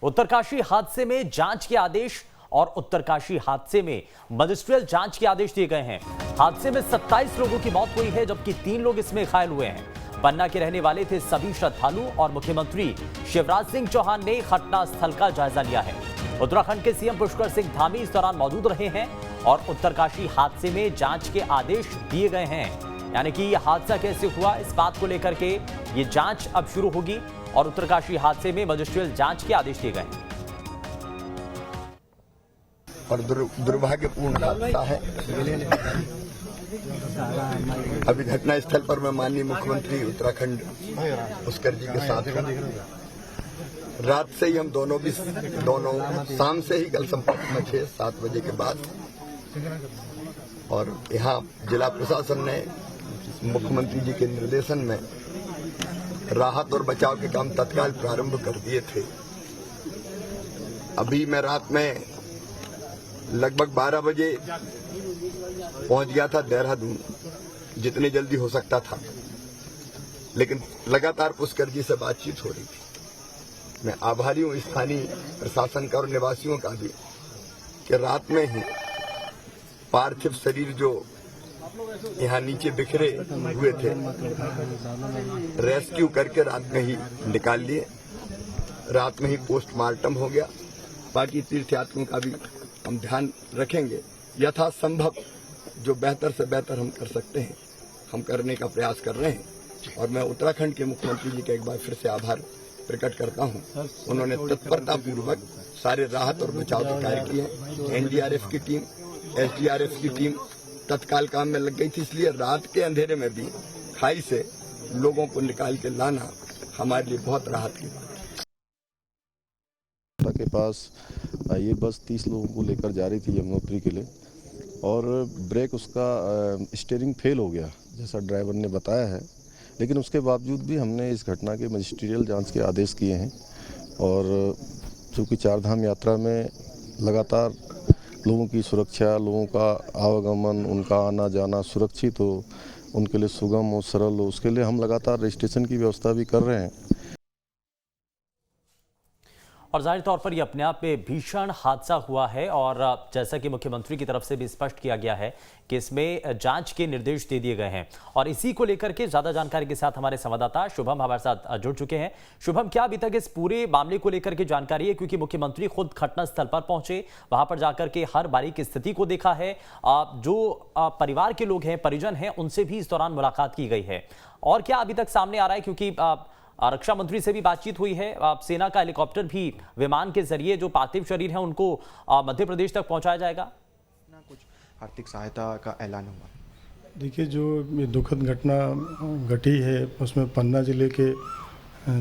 उत्तरकाशी हादसे में जांच के आदेश और उत्तरकाशी हादसे में मजिस्ट्रियल जांच के आदेश दिए गए हैं। हादसे में 27 लोगों की मौत हुई है, जबकि 3 लोग इसमें घायल हुए हैं। पन्ना के रहने वाले थे सभी श्रद्धालु और मुख्यमंत्री शिवराज सिंह चौहान ने घटना स्थल का जायजा लिया है। उत्तराखंड के सीएम पुष्कर सिंह धामी इस दौरान मौजूद रहे हैं और उत्तरकाशी हादसे में जांच के आदेश दिए गए हैं। यानी कि यह हादसा कैसे हुआ, इस बात को लेकर के ये जांच अब शुरू होगी और उत्तरकाशी हादसे में मजिस्ट्रियल जांच के आदेश दिए गए हैं। और दुर्भाग्यपूर्ण हादसा है। अभी घटना स्थल पर मैं माननीय मुख्यमंत्री उत्तराखंड पुष्कर जी के साथ हूँ। रात से ही हम दोनों शाम से ही कल संपर्क में 6-7 बजे के बाद, और यहाँ जिला प्रशासन ने मुख्यमंत्री जी के निर्देशन में राहत और बचाव के काम तत्काल प्रारंभ कर दिए थे। अभी मैं रात में लगभग 12 बजे पहुंच गया था देहरादून, जितनी जल्दी हो सकता था, लेकिन लगातार पुष्कर जी से बातचीत हो रही थी। मैं आभारी हूं स्थानीय प्रशासन का और निवासियों का भी कि रात में ही पार्थिव शरीर जो यहाँ नीचे बिखरे हुए थे, रेस्क्यू करके रात में ही निकाल लिए। रात में ही पोस्टमार्टम हो गया। बाकी तीर्थयात्रियों का भी हम ध्यान रखेंगे। यथासंभव जो बेहतर से बेहतर हम कर सकते हैं, हम करने का प्रयास कर रहे हैं। और मैं उत्तराखंड के मुख्यमंत्री जी का एक बार फिर से आभार प्रकट करता हूं। उन्होंने तत्परतापूर्वक सारे राहत और बचाव के कार्य किए। एनडीआरएफ की टीम, एसडीआरएफ की टीम तत्काल काम में लग गई थी, इसलिए रात के अंधेरे में भी खाई से लोगों को निकाल के लाना हमारे लिए बहुत राहत की बात है। के पास ये बस 30 लोगों को लेकर जा रही थी यमुनोत्री के लिए, और ब्रेक उसका स्टीयरिंग फेल हो गया जैसा ड्राइवर ने बताया है। लेकिन उसके बावजूद भी हमने इस घटना के मजिस्ट्रियल जांच के आदेश किए हैं। और चूँकि चारधाम यात्रा में लगातार लोगों की सुरक्षा, लोगों का आवागमन, उनका आना जाना सुरक्षित हो, उनके लिए सुगम हो, सरल हो, उसके लिए हम लगातार रजिस्ट्रेशन की व्यवस्था भी कर रहे हैं। और जाहिर तौर पर यह अपने आप में भीषण हादसा हुआ है और जैसा कि मुख्यमंत्री की तरफ से भी स्पष्ट किया गया है कि इसमें जांच के निर्देश दे दिए गए हैं। और इसी को लेकर के ज्यादा जानकारी के साथ हमारे संवाददाता शुभम हमारे साथ जुड़ चुके हैं। शुभम, क्या अभी तक इस पूरे मामले को लेकर के जानकारी है? क्योंकि मुख्यमंत्री खुद घटनास्थल पर पहुंचे, वहां पर जाकर के हर बारीक स्थिति को देखा है। जो परिवार के लोग हैं, परिजन हैं, उनसे भी इस दौरान मुलाकात की गई है। और क्या अभी तक सामने आ रहा है? क्योंकि रक्षा मंत्री से भी बातचीत हुई है। सेना का हेलीकॉप्टर भी विमान के जरिए जो पार्थिव शरीर है उनको मध्य प्रदेश तक पहुंचाया जाएगा। कुछ आर्थिक सहायता का ऐलान हुआ। देखिए, जो ये दुखद घटना घटी है उसमें पन्ना जिले के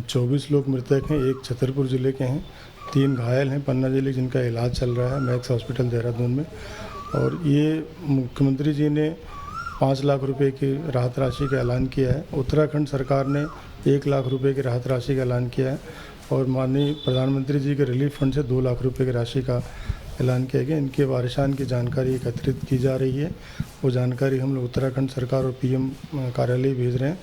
24 लोग मृतक हैं, 1 छतरपुर जिले के हैं, 3 घायल हैं पन्ना जिले जिनका इलाज चल रहा है मैक्स हॉस्पिटल देहरादून में। और ये मुख्यमंत्री जी ने 5 लाख रुपए की राहत राशि का ऐलान किया है। उत्तराखंड सरकार ने 1 लाख रुपए की राहत राशि का ऐलान किया है और माननीय प्रधानमंत्री जी के रिलीफ फंड से 2 लाख रुपए की राशि का ऐलान किया गया। इनके वारिसान की जानकारी एकत्रित की जा रही है। वो जानकारी हम लोग उत्तराखंड सरकार और पीएम कार्यालय भेज रहे हैं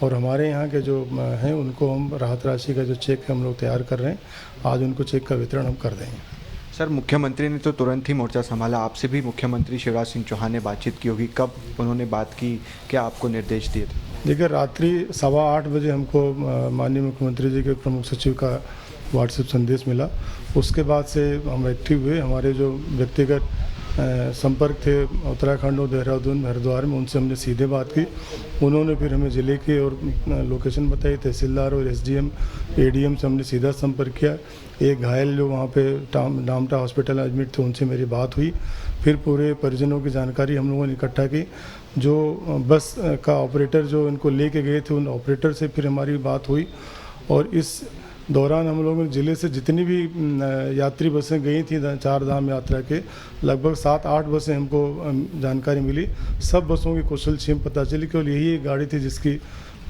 और हमारे यहाँ के जो हैं उनको हम राहत राशि का जो चेक हम लोग तैयार कर रहे हैं। आज उनको चेक का वितरण हम कर देंगे। सर, मुख्यमंत्री ने तो तुरंत ही मोर्चा संभाला, आपसे भी मुख्यमंत्री शिवराज सिंह चौहान ने बातचीत की होगी, कब उन्होंने बात की, क्या आपको निर्देश दिए थे? देखिए, रात्रि 8:15 बजे हमको माननीय मुख्यमंत्री जी के प्रमुख सचिव का व्हाट्सएप संदेश मिला। उसके बाद से हम एक्टिव हुए। हमारे जो व्यक्तिगत संपर्क थे उत्तराखंड और देहरादून हरिद्वार में, उनसे हमने सीधे बात की। उन्होंने फिर हमें ज़िले की और लोकेशन बताई। तहसीलदार और एसडीएम, एडीएम से हमने सीधा संपर्क किया। एक घायल जो वहाँ पे डामटा हॉस्पिटल एडमिट थे, उनसे मेरी बात हुई। फिर पूरे परिजनों की जानकारी हम लोगों ने इकट्ठा की। जो बस का ऑपरेटर जो इनको लेके गए थे, उन ऑपरेटर से फिर हमारी बात हुई। और इस दौरान हम लोगों ने ज़िले से जितनी भी यात्री बसें गई थी चारधाम यात्रा के, लगभग 7-8 बसें हमको जानकारी मिली। सब बसों की कुशल क्षेम पता चली। केवल यही एक गाड़ी थी जिसकी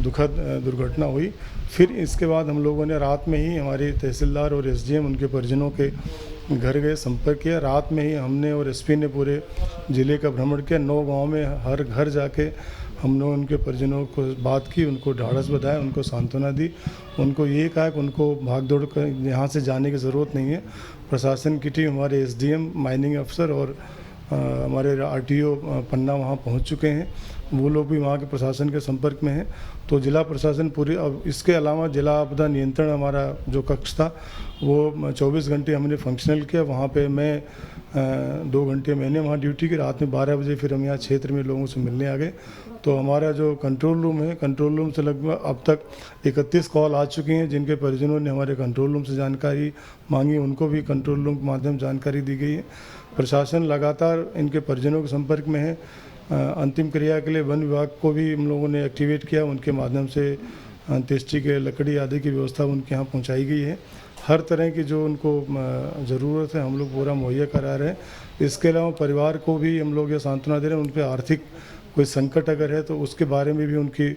दुखद दुर्घटना हुई। फिर इसके बाद हम लोगों ने रात में ही हमारे तहसीलदार और एसडीएम, उनके परिजनों के घर गए, संपर्क किया। रात में ही हमने और एसपी ने पूरे ज़िले का भ्रमण किया। 9 गांव में हर घर जाके हमने उनके परिजनों को बात की, उनको ढाढ़स बधाया, उनको सांत्वना दी, उनको ये कहा कि उनको भाग दौड़ कर यहाँ से जाने की ज़रूरत नहीं है। प्रशासन की टीम, हमारे एसडीएम, माइनिंग अफसर और हमारे आरटीओ पन्ना वहाँ पहुँच चुके हैं। वो लोग भी वहाँ के प्रशासन के संपर्क में हैं। तो जिला प्रशासन पूरी, अब इसके अलावा जिला आपदा नियंत्रण हमारा जो कक्ष था वो 24 घंटे हमने फंक्शनल किया। वहाँ पे मैं 2 घंटे मैंने वहाँ ड्यूटी की। रात में 12 बजे फिर हम यहाँ क्षेत्र में लोगों से मिलने आ गए। तो हमारा जो कंट्रोल रूम है, कंट्रोल रूम से लगभग अब तक 31 कॉल आ चुकी हैं, जिनके परिजनों ने हमारे कंट्रोल रूम से जानकारी मांगी, उनको भी कंट्रोल रूम के माध्यम से जानकारी दी गई है। प्रशासन लगातार इनके परिजनों के संपर्क में है। अंतिम क्रिया के लिए वन विभाग को भी हम लोगों ने एक्टिवेट किया, उनके माध्यम से अंत्येष्टि के लकड़ी आदि की व्यवस्था उनके यहाँ पहुँचाई गई है। हर तरह की जो उनको ज़रूरत है हम लोग पूरा मुहैया करा रहे हैं। इसके अलावा परिवार को भी हम लोग ये सांत्वना दे रहे हैं। उन पर आर्थिक कोई संकट अगर है तो उसके बारे में भी उनकी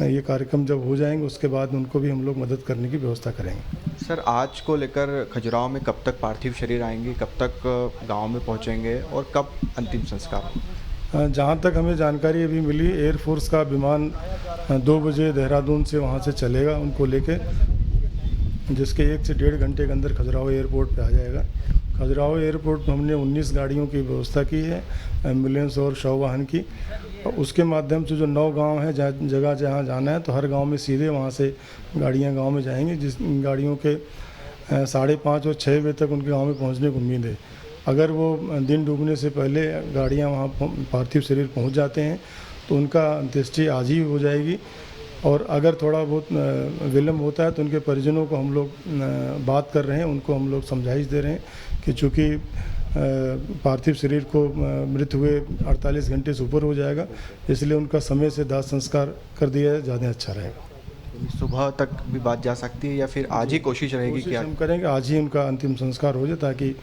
ये कार्यक्रम जब हो जाएंगे उसके बाद उनको भी हम लोग मदद करने की व्यवस्था करेंगे। सर, आज को लेकर खजुराहो में कब तक पार्थिव शरीर आएंगे, कब तक गांव में पहुंचेंगे और कब अंतिम संस्कार होगा? जहाँ तक हमें जानकारी अभी मिली, एयरफोर्स का विमान 2 बजे देहरादून से वहाँ से चलेगा उनको लेके, जिसके 1 से 1.5 घंटे के अंदर खजुराहो एयरपोर्ट पे आ जाएगा। खजुराहो एयरपोर्ट पर हमने 19 गाड़ियों की व्यवस्था की है, एम्बुलेंस और शव वाहन की। उसके माध्यम से जो 9 गांव हैं जगह जहाँ जाना है, तो हर गांव में सीधे वहाँ से गाड़ियाँ गांव में जाएंगी। जिस गाड़ियों के 5:30 और 6 बजे तक उनके गांव में पहुँचने की उम्मीद है। अगर वो दिन डूबने से पहले गाड़ियाँ वहाँ पार्थिव शरीर पहुँच जाते हैं तो उनका अंत्येष्टि आज ही हो जाएगी। और अगर थोड़ा बहुत विलम्ब होता है तो उनके परिजनों को हम लोग बात कर रहे हैं, उनको हम लोग समझाइश दे रहे हैं कि चूँकि पार्थिव शरीर को मृत हुए 48 घंटे से ऊपर हो जाएगा, इसलिए उनका समय से दाह संस्कार कर दिया ज़्यादा अच्छा रहेगा। सुबह तक भी बात जा सकती है या फिर आज ही कोशिश रहेगी कि हम करेंगे आज ही उनका अंतिम संस्कार हो जाए ताकि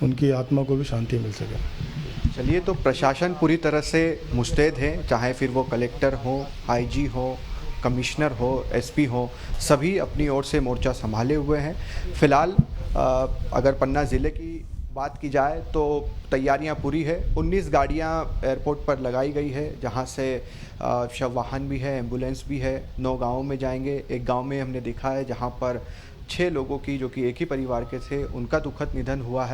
उनकी आत्मा को भी शांति मिल सके। चलिए, तो प्रशासन पूरी तरह से मुस्तैद है, चाहे फिर वो कलेक्टर हो, आईजी हो, कमिश्नर हो, एसपी हो, सभी अपनी ओर से मोर्चा संभाले हुए हैं। फिलहाल अगर पन्ना ज़िले की बात की जाए तो तैयारियां पूरी है। 19 गाड़ियां एयरपोर्ट पर लगाई गई है, जहां से शव वाहन भी है, एम्बुलेंस भी है। 9 गाँवों में जाएंगे। एक गांव में हमने देखा है जहां पर 6 लोगों की, जो कि एक ही परिवार के थे, उनका दुखद निधन हुआ है।